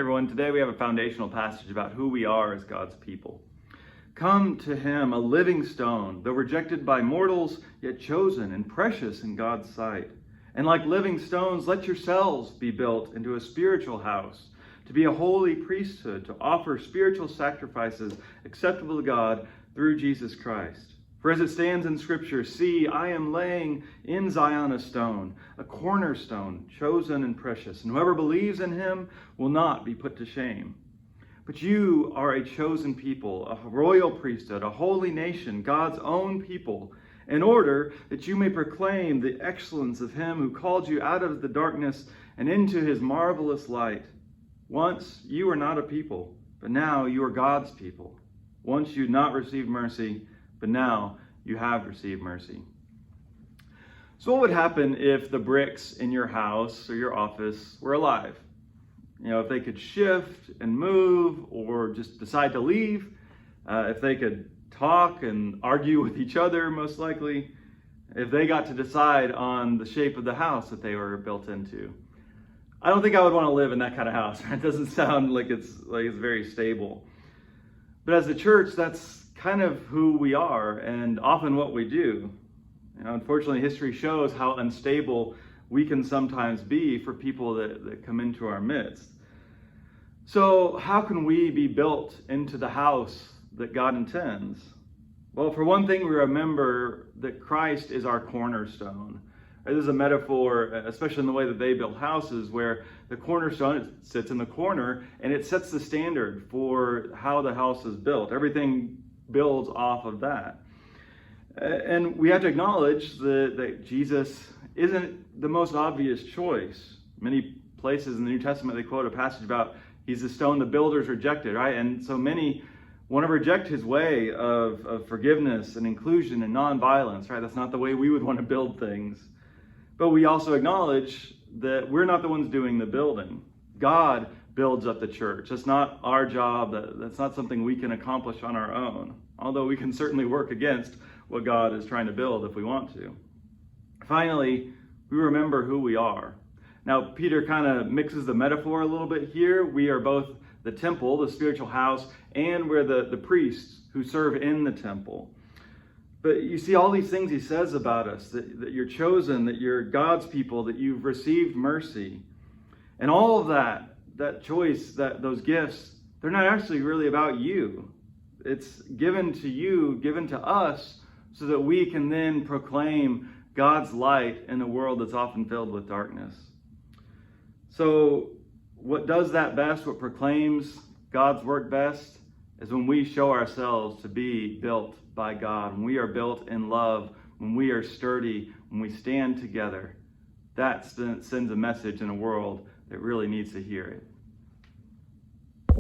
everyone. Today we have a foundational passage about who we are as God's people. Come to him, a living stone, though rejected by mortals, yet chosen and precious in God's sight. And like living stones, let yourselves be built into a spiritual house, to be a holy priesthood, to offer spiritual sacrifices acceptable to God through Jesus Christ. For as it stands in Scripture, see, I am laying in Zion a stone, a cornerstone, chosen and precious, and whoever believes in him will not be put to shame. But you are a chosen people, a royal priesthood, a holy nation, God's own people, in order that you may proclaim the excellence of him who called you out of the darkness and into his marvelous light. Once you were not a people, but now you are God's people. Once you had not received mercy, but now you have received mercy. So what would happen if the bricks in your house or your office were alive? If they could shift and move or just decide to leave, if they could talk and argue with each other, most likely, if they got to decide on the shape of the house that they were built into. I don't think I would want to live in that kind of house. It doesn't sound like it's very stable. But as a church, that's kind of who we are and often what we do. Unfortunately, history shows how unstable we can sometimes be for people that come into our midst. So how can we be built into the house that God intends? Well, for one thing, we remember that Christ is our cornerstone. This is a metaphor, especially in the way that they build houses, where the cornerstone sits in the corner and it sets the standard for how the house is built. Everything builds off of that. And we have to acknowledge that Jesus isn't the most obvious choice. Many places in the New Testament they quote a passage about he's the stone the builders rejected, right? And so many want to reject his way of forgiveness and inclusion and nonviolence, right? That's not the way we would want to build things. But we also acknowledge that we're not the ones doing the building. God builds up the church. That's not our job. That's not something we can accomplish on our own. Although we can certainly work against what God is trying to build if we want to. Finally, we remember who we are. Now, Peter kind of mixes the metaphor a little bit here. We are both the temple, the spiritual house, and we're the priests who serve in the temple. But you see all these things he says about us, that you're chosen, that you're God's people, that you've received mercy. And all of that choice, those gifts, they're not actually really about you. It's given to you, given to us, so that we can then proclaim God's light in a world that's often filled with darkness. So what does that best, what proclaims God's work best, is when we show ourselves to be built by God, when we are built in love, when we are sturdy, when we stand together. That sends a message in a world that really needs to hear it.